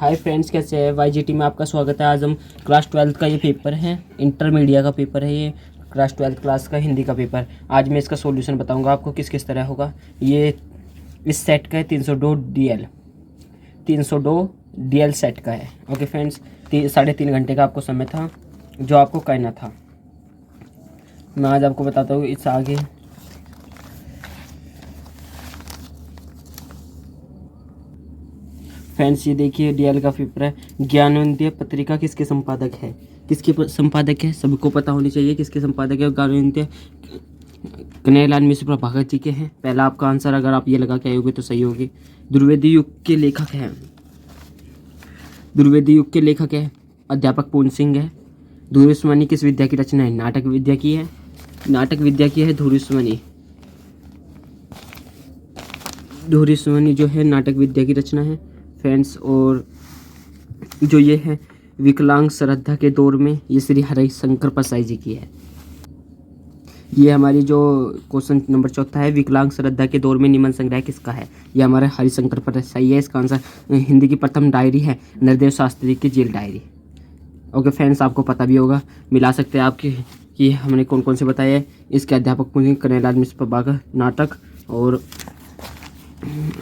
Hi friends, कैसे हैं? YGT में आपका स्वागत है। आज हम क्लास 12 का ये पेपर है, इंटरमीडिएट का पेपर है ये, क्लास 12 क्लास का हिंदी का पेपर। आज मैं इसका सॉल्यूशन बताऊंगा आपको किस किस तरह होगा। ये इस सेट का है 302 DL सेट का है। ओके फ्रेंड्स, 3.5 घंटे का आपको समय था जो आपको करना था। मैं आज आपको बताता हूँ इस आगे। फ्रेंड्स ये देखिए DL का पेपर है। ज्ञानवंती पत्रिका किसके संपादक है? किसके संपादक है? सबको पता होनी चाहिए किसके संपादक है। ज्ञानवंती कन्हैयालाल मिश्र प्रभाकर जी के हैं। पहला आपका आंसर अगर आप ये लगा के आए तो सही होगी। द्विवेदी युग के लेखक हैं। द्विवेदी युग के लेखक है अध्यापक पूर्ण सिंह है। धुरीस्वनी किस विद्या की रचना है? नाटक विद्या की है। नाटक विद्या की है धुरीस्वनी। धुरीस्वनी जो है नाटक विद्या की रचना है फ्रेंड्स। और जो ये है विकलांग श्रद्धा के दौर में, ये श्री हरिशंकर परसाई जी की है। ये हमारी जो क्वेश्चन नंबर 4 है, विकलांग श्रद्धा के दौर में निबंध संग्रह किसका है? ये हमारे हरिशंकर परसाई है। इसका आंसर हिंदी की प्रथम डायरी है नरदेव शास्त्री की जेल डायरी। ओके फ्रेंड्स, आपको पता भी होगा, मिला सकते हैं आपकी कि हमने कौन कौन से बताए हैं। इसके अध्यापक कन्हैयालाल मिश्र प्रभाकर नाटक, और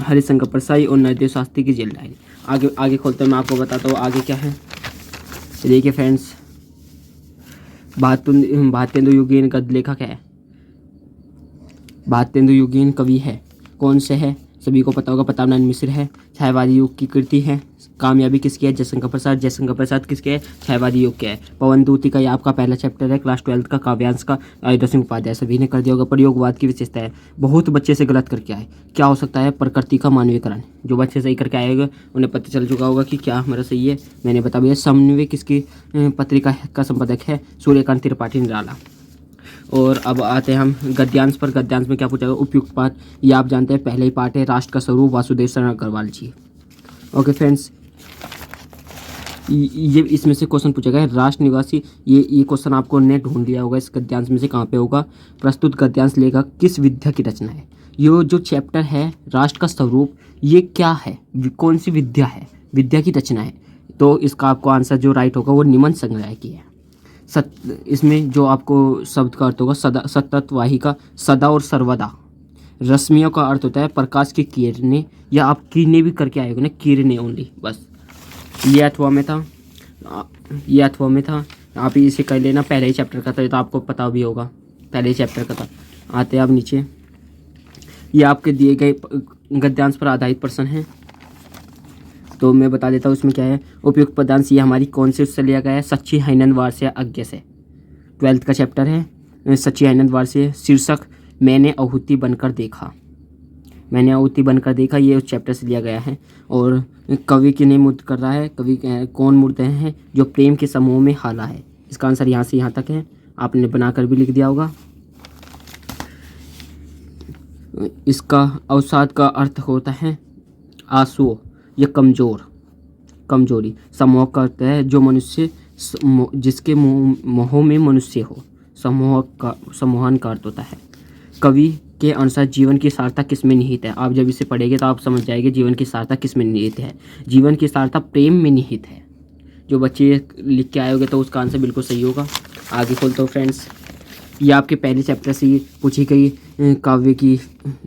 हरिशंकर परसाई और नरदेव शास्त्री की जेल डायरी। आगे खोलते हैं, मैं आपको बताता हूँ आगे क्या है। देखिए फ्रेंड्स, भारतेंदु युगीन गद्य लेखक है। भारतेंदु युगीन कवि है। कौन से है? सभी को पता होगा, प्रतापनारायण मिश्र है। छायावादी युग की कृति है। कामयाबी किसकी है? जयशंकर प्रसाद। जयशंकर प्रसाद किसके है? छायावादी युग के है। पवन दूती का ये आपका पहला चैप्टर है क्लास 12 का, काव्यांश का। अयोध्या सिंह उपाध्याय सभी ने कर दिया होगा। प्रयोगवाद की विशेषता है, बहुत बच्चे से गलत करके आए। क्या हो सकता है? प्रकृति का मानवीकरण। जो बच्चे सही करके आएगा उन्हें पता चल चुका होगा कि क्या हमारा सही है। मैंने बता दिया। समन्वय किसकी पत्रिका का संपादक है? सूर्यकांत त्रिपाठी निराला। और अब आते हैं हम गद्यांश पर। गद्यांश में क्या पूछा गया? उपयुक्त पाठ, ये आप जानते हैं, पहले ही पाठ है राष्ट्र का स्वरूप, वासुदेव शरण अग्रवाल जी। ओके फ्रेंड्स, ये इसमें से क्वेश्चन पूछा गया है राष्ट्र निवासी। ये क्वेश्चन आपको ने ढूंढ लिया होगा इस गद्यांश में से कहाँ पे होगा। प्रस्तुत गद्यांश लेखक किस विद्या की रचना है? ये जो चैप्टर है राष्ट्र का स्वरूप, ये क्या है? कौन सी विद्या है? विद्या की रचना है। तो इसका आपको आंसर जो राइट होगा वो निबंध संग्रह की है। इसमें जो आपको शब्द का अर्थ होगा सतत वाहिका, सदा और सर्वदा। रश्मियों का अर्थ होता है प्रकाश की किरणें, या आप किरणें भी करके आएगा ना, किरणें ओनली, बस। ये अथवा में था, ये अथवा में था। आप इसे कर लेना, पहले ही चैप्टर का था, तो आपको पता भी होगा पहले ही चैप्टर का था। आते हैं आप नीचे। ये आपके दिए गए गद्यांश पर आधारित प्रश्न है, तो मैं बता देता हूँ इसमें क्या है। उपयुक्त पदांश ये हमारी कौन से उससे लिया गया है? सच्ची हैनन वारसे अज्ञ से। 12th का चैप्टर है सच्ची हैनन वारसे। शीर्षक मैंने आहुति बनकर देखा। मैंने आहुति बनकर देखा, ये उस चैप्टर से लिया गया है। और कवि की नहीं मुद्द कर रहा है, कवि कौन मुद्दे हैं? जो प्रेम के समूह में हाला है। इसका आंसर यहाँ से यहाँ तक है, आपने बनाकर भी लिख दिया होगा। इसका अवसाद का अर्थ होता है आंसू या कमजोरी। समूह का अर्थ है जो मनुष्य जिसके मोह में मनुष्य हो। समूहन का अर्थ होता है। कवि के अनुसार जीवन की सार्थक किसमें निहित है? आप जब इसे पढ़ेंगे तो आप समझ जाएंगे जीवन की सार्थक किसमें निहित है। जीवन की सार्थक प्रेम में निहित है। जो बच्चे लिख के आए होंगे तो उसका आंसर बिल्कुल सही होगा। आगे खोलते हो फ्रेंड्स। ये आपके पहले चैप्टर से पूछी गई काव्य की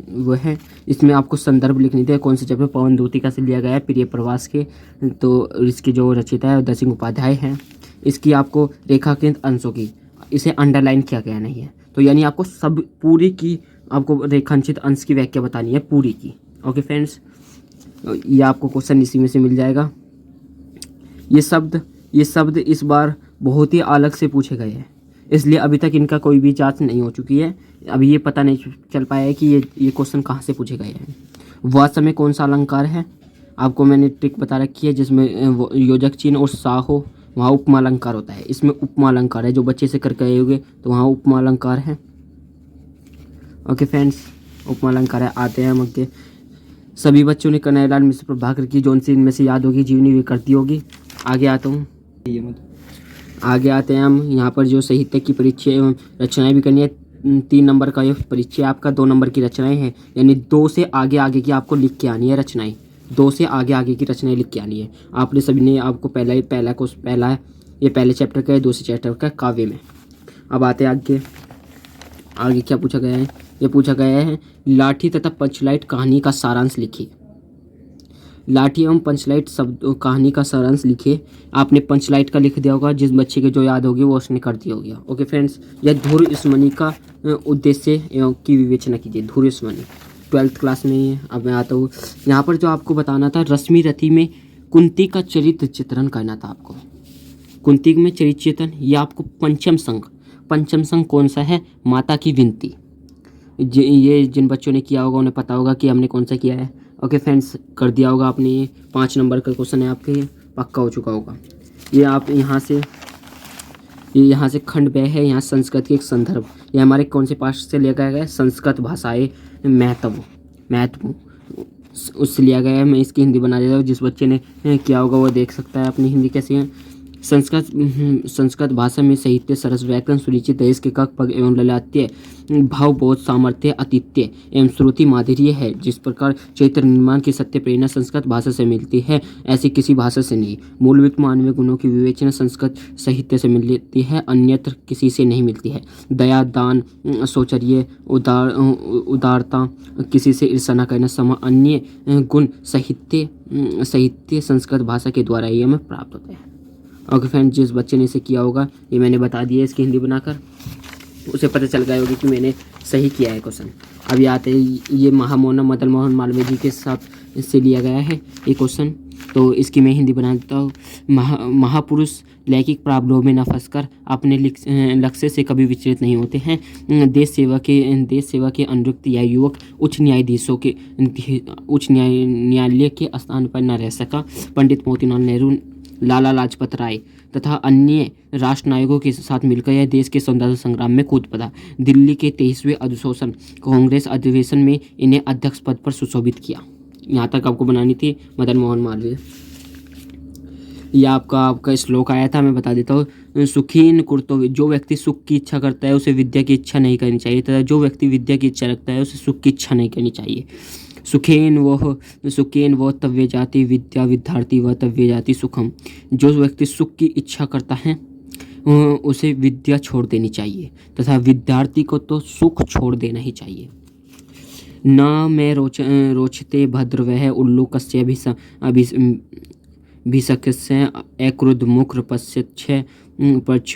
वो है। इसमें आपको संदर्भ लिखनी थी। कौन से चैप्टर? पवन दूतिका से लिया गया है, प्रिय प्रवास के। तो इसके जो रचयिता है अयोध्या सिंह उपाध्याय हैं। इसकी आपको रेखांकित अंशों की, इसे अंडरलाइन किया गया नहीं है, तो यानी आपको सब पूरी की आपको रेखांकित अंश की व्याख्या बतानी है पूरी की। ओके फ्रेंड्स, ये आपको क्वेश्चन इसी में से मिल जाएगा। ये शब्द इस बार बहुत ही अलग से पूछे गए हैं, इसलिए अभी तक इनका कोई भी जांच नहीं हो चुकी है। अभी ये पता नहीं चल पाया है कि ये क्वेश्चन कहाँ से पूछे गए हैं। वास्तव में कौन सा अलंकार है? आपको मैंने ट्रिक बता रखी है, जिसमें योजक चिन्ह और सा हो वहाँ उपमा अलंकार होता है। इसमें उपमा अलंकार है, जो बच्चे से करके आए होंगे तो वहाँ उपमा अलंकार है। ओके फ्रेंड्स, उपमा अलंकार है। आते हैं हम आगे। सभी बच्चों ने कन्हैयालाल मिश्र प्रभाकर की जौन सी इनमें से याद होगी जीवनी वे करती होगी। आगे आता हूँ, आगे आते हैं हम। यहाँ पर जो साहित्य की परीक्षा एवं रचनाएं भी करनी है। 3 नंबर का ये परीक्षा आपका, 2 नंबर की रचनाएं हैं, यानी 2 से आगे आगे की आपको लिख के आनी है रचनाएं। 2 से आगे आगे की रचनाएं लिख के आनी है। आपने सभी ने, आपको पहला ये पहले चैप्टर का है, दूसरे चैप्टर का काव्य में। अब आते हैं आगे। आगे क्या पूछा गया है? ये पूछा गया है लाठी तथा पंचलाइट कहानी का सारांश लिखिए। लाठी एवं पंचलाइट शब्द कहानी का सारांश लिखिए। आपने पंचलाइट का लिख दिया होगा, जिस बच्चे के जो याद होगी वो उसने कर दिया होगा। ओके फ्रेंड्स, यह धुर स्मृति का उद्देश्य एवं की विवेचना कीजिए। धुर स्मृति 12th क्लास में ही है। अब मैं आता हूँ यहाँ पर, जो आपको बताना था रश्मि रथी में कुंती का चरित्र चित्रण करना था आपको। कुंती में चरित्र चित्रण, ये आपको पंचम संघ कौन सा है? माता की विनती। ये जिन बच्चों ने किया होगा उन्हें पता होगा कि हमने कौन सा किया है। ओके फ्रेंड्स, कर दिया होगा आपने। ये 5 नंबर का क्वेश्चन है आपके, ये पक्का हो चुका होगा। ये आप यहाँ से खंड ब है, यहाँ संस्कृत के एक संदर्भ। ये हमारे कौन से पाठ से लिया गया है? संस्कृत भाषाएं महत्व उससे लिया गया है। मैं इसकी हिंदी बना देता हूँ, जिस बच्चे ने किया होगा वो देख सकता है अपनी हिंदी कैसी है। संस्कृत भाषा में साहित्य, सरस व्याकरण, सुनिश्चित देश के कक पग एवं ललाट्य भाव बोध, सामर्थ्य, अतिथ्य एवं श्रुति माधुर्य है। जिस प्रकार चैत्र निर्माण की सत्य प्रेरणा संस्कृत भाषा से मिलती है, ऐसी किसी भाषा से नहीं। मूलभूत मानवीय गुणों की विवेचना संस्कृत साहित्य से मिलती है, अन्यत्र किसी से नहीं मिलती है। दया, दान, शौचर्य, उदारता, किसी से ईर्ष्या न करना, सम अन्य गुण साहित्य संस्कृत भाषा के द्वारा ही हमें प्राप्त होते हैं। ओके फ्रेंड्स, जिस बच्चे ने इसे किया होगा, ये मैंने बता दिया इसकी हिंदी बनाकर, उसे पता चल गया होगा कि मैंने सही किया है क्वेश्चन। अभी आते हैं, ये महामौना मदन मोहन मालवीय जी के साथ इससे लिया गया है ये क्वेश्चन, तो इसकी मैं हिंदी बना देता हूँ। महापुरुष लैंगिक प्रावधानों में न फंसकर अपने लक्ष्य से कभी विचलित नहीं होते हैं। देश सेवा के अनुरक्त या युवक उच्च न्यायालय के स्थान पर न रह सका। पंडित मोतीलाल नेहरू, लाला लाजपत राय तथा अन्य राष्ट्र नायकों के साथ मिलकर यह देश के स्वतंत्रता संग्राम में कूद पड़ा। दिल्ली के 23वें अधिवेशन कांग्रेस अधिवेशन में इन्हें अध्यक्ष पद पर सुशोभित किया। यहाँ तक आपको बनानी थी मदन मोहन मालवीय। यह आपका श्लोक आया था, मैं बता देता हूँ। सुखीन कुर्तो, जो व्यक्ति सुख की इच्छा करता है उसे विद्या की इच्छा नहीं करनी चाहिए, तथा जो व्यक्ति विद्या की इच्छा रखता है उसे सुख की इच्छा नहीं करनी चाहिए। सुखेन वह तव्य जाति विद्या, विद्यार्थी वह तव्य जाति सुखम। जो व्यक्ति सुख की इच्छा करता है उसे विद्या छोड़ देनी चाहिए, तथा विद्यार्थी को तो सुख छोड़ देना ही चाहिए। न मैं रोचते भद्र वह उल्लू कस्य भिषक्स्य अक्रुद्ध मुख पश्यच्छ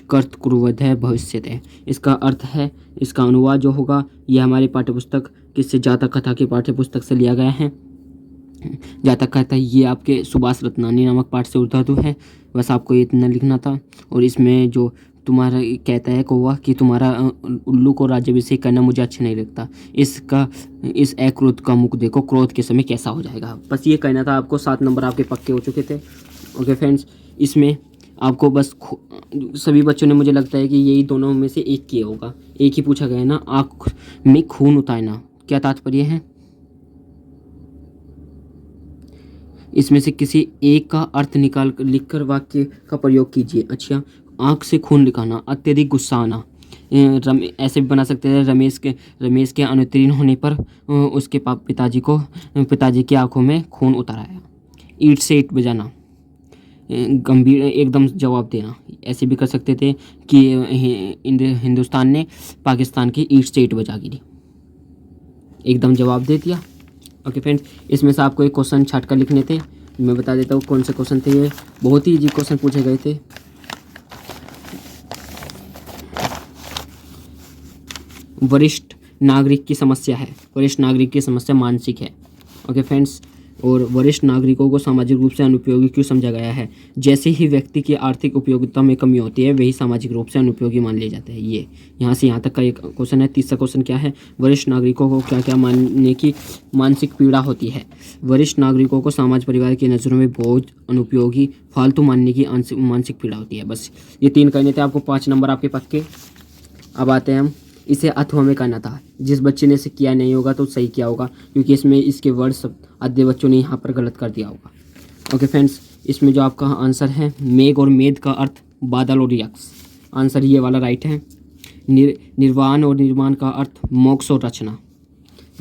कर्त कुर्वधः भविष्यते। इसका अर्थ है, इसका अनुवाद जो होगा, यह हमारी पाठ्यपुस्तक किससे, जातक कथा की पाठ्यपुस्तक से लिया गया है। जातक कथा ये आपके सुभाष रत्नानी नामक पाठ से उद्धृत है। बस आपको इतना लिखना था। और इसमें जो तुम्हारा कहता है कौवा कि तुम्हारा उल्लू को राज्याभिषेक करना मुझे अच्छा नहीं लगता, इस अक्रोध का मुख देखो, क्रोध के समय कैसा हो जाएगा। बस ये कहना था आपको। 7 नंबर आपके पक्के हो चुके थे। ओके फ्रेंड्स, इसमें आपको बस सभी बच्चों ने, मुझे लगता है कि यही दोनों में से एक किया होगा। एक ही पूछा गया है ना, आँख में खून उतारना, क्या तात्पर्य है? इसमें से किसी एक का अर्थ निकाल लिखकर वाक्य का प्रयोग कीजिए। अच्छा, आँख से खून निकालना, अत्यधिक गुस्सा आना। ऐसे भी बना सकते हैं, रमेश के अनुत्तीर्ण होने पर उसके पिताजी की आंखों में खून उतर आया। ईंट से ईंट बजाना, गंभीर एकदम जवाब देना। ऐसे भी कर सकते थे कि हिंदुस्तान ने पाकिस्तान की ईंट से ईंट बजा गिरी, एकदम जवाब दे दिया। ओके फ्रेंड्स, इसमें से आपको एक क्वेश्चन छाट कर लिखने थे। मैं बता देता हूँ कौन से क्वेश्चन थे। ये बहुत ही इजी क्वेश्चन पूछे गए थे। वरिष्ठ नागरिक की समस्या है, वरिष्ठ नागरिक की समस्या मानसिक है। ओके फ्रेंड्स, और वरिष्ठ नागरिकों को सामाजिक रूप से अनुपयोगी क्यों समझा गया है? जैसे ही व्यक्ति की आर्थिक उपयोगिता में कमी होती है, वही सामाजिक रूप से अनुपयोगी मान लिए जाते हैं। ये यहाँ से यहाँ तक का एक क्वेश्चन है। तीसरा क्वेश्चन क्या है? वरिष्ठ नागरिकों को क्या क्या मानने की मानसिक पीड़ा होती है? वरिष्ठ नागरिकों को समाज परिवार की नज़रों में बोझ, अनुपयोगी, फालतू मानने की मानसिक पीड़ा होती है। बस ये 3 कहने थे आपको। 5 नंबर आपके पक्के। अब आते हैं हम, इसे अथवा में करना था। जिस बच्चे ने इसे किया नहीं होगा तो सही किया होगा, क्योंकि इसमें इसके वर्ड्स आधे बच्चों ने यहाँ पर गलत कर दिया होगा। ओके फ्रेंड्स, इसमें जो आपका आंसर है, मेघ और मेद का अर्थ बादल और यक्ष, आंसर ये वाला राइट है। निर्वाण और निर्माण का अर्थ मोक्ष और रचना,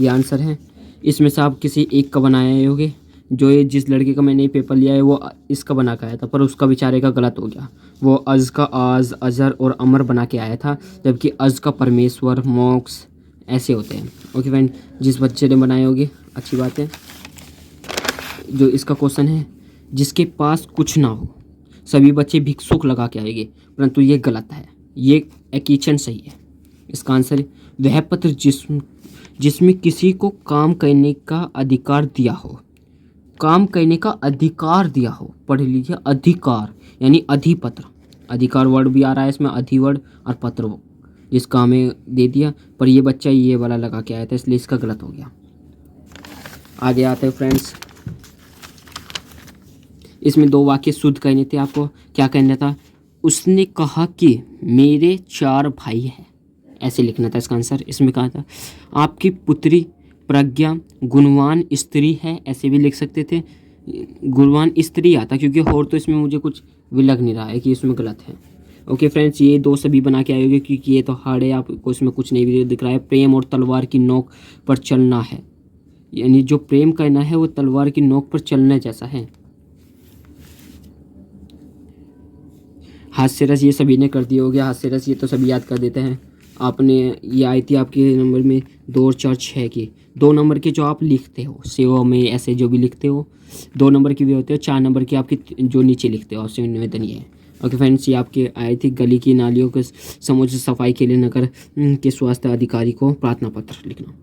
ये आंसर है। इसमें से आप किसी एक का बनाए होंगे। जो ये जिस लड़के का मैंने ये पेपर लिया है वो इसका बना के आया था, पर उसका बेचारे का गलत हो गया। वो अज का आज, अजर और अमर बना के आया था, जबकि अज का परमेश्वर, मोक्ष ऐसे होते हैं। ओके फ्रेंड, जिस बच्चे ने बनाए होंगे अच्छी बात है। जो इसका क्वेश्चन है, जिसके पास कुछ ना हो सभी बच्चे भिक्षुक लगा के आएंगे, परंतु ये गलत है, ये किचन सही है। इसका आंसर है वह पत्र जिसमें किसी को काम करने का अधिकार दिया हो, काम करने का अधिकार दिया हो, पढ़ लीजिए अधिकार यानी अधिपत्र। अधिकार वर्ड भी आ रहा है इसमें, अधिवर्ड और पत्र जिसका हमें दे दिया, पर ये बच्चा ये वाला लगा के आया था, इसलिए इसका गलत हो गया। आगे आते हैं फ्रेंड्स, इसमें 2 वाक्य शुद्ध करने थे आपको। क्या कहना था? उसने कहा कि मेरे 4 भाई हैं, ऐसे लिखना था इसका आंसर। इसमें कहा था आपकी पुत्री प्रज्ञा गुणवान स्त्री है, ऐसे भी लिख सकते थे। गुणवान स्त्री आता क्योंकि और तो इसमें मुझे कुछ भी लग नहीं रहा है कि इसमें गलत है। ओके फ्रेंड्स, ये 2 सभी बना के आएंगे क्योंकि ये तो हार्ड है, आपको इसमें कुछ नहीं भी दिख रहा है। प्रेम और तलवार की नोक पर चलना है, यानी जो प्रेम करना है वो तलवार की नोक पर चलने जैसा है। हास्य रस ये सभी ने कर दिया हो गया, हास्य रस ये तो सभी याद कर देते हैं। आपने ये आई थी आपके नंबर में 2 और 4 6 की। 2 नंबर के जो आप लिखते हो सेवा में ऐसे जो भी लिखते हो 2 नंबर की भी होते हो, 4 नंबर की आपकी जो नीचे लिखते हो आपसे निवेदन ये है। ओके फ्रेंड्स, ये आपके आई थी गली की नालियों के समुचित सफाई के लिए नगर के स्वास्थ्य अधिकारी को प्रार्थना पत्र लिखना।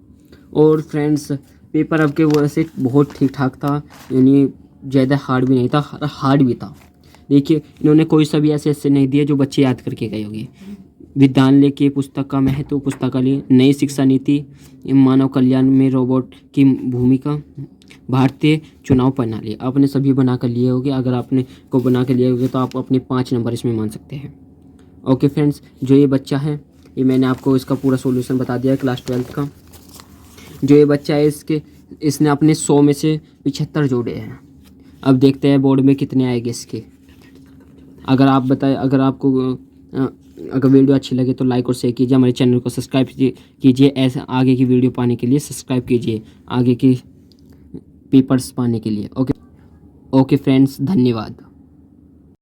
और फ्रेंड्स पेपर आपके वैसे बहुत ठीक ठाक था, यानी ज़्यादा हार्ड भी नहीं था, हार्ड भी था। देखिए इन्होंने कोई सा भी ऐसे नहीं दिए जो बच्चे याद करके गए होंगे। विद्यालय की पुस्तक का महत्व, पुस्तकालय, नई शिक्षा नीति, मानव कल्याण में रोबोट की भूमिका, भारतीय चुनाव प्रणाली, आपने सभी बना कर लिए होंगे। अगर आपने को बना कर लिए होंगे तो आप अपने 5 नंबर इसमें मान सकते हैं। ओके फ्रेंड्स, जो ये बच्चा है ये मैंने आपको इसका पूरा सॉल्यूशन बता दिया है क्लास 12 का। जो ये बच्चा है इसने अपने 100 में से 75 जोड़े हैं। अब देखते हैं बोर्ड में कितने आएंगे इसके। अगर आप बताएं, अगर आपको अगर वीडियो अच्छी लगे तो लाइक और शेयर कीजिए, हमारे चैनल को सब्सक्राइब कीजिए। ऐसे आगे की वीडियो पाने के लिए सब्सक्राइब कीजिए, आगे की पेपर्स पाने के लिए। ओके फ्रेंड्स, धन्यवाद।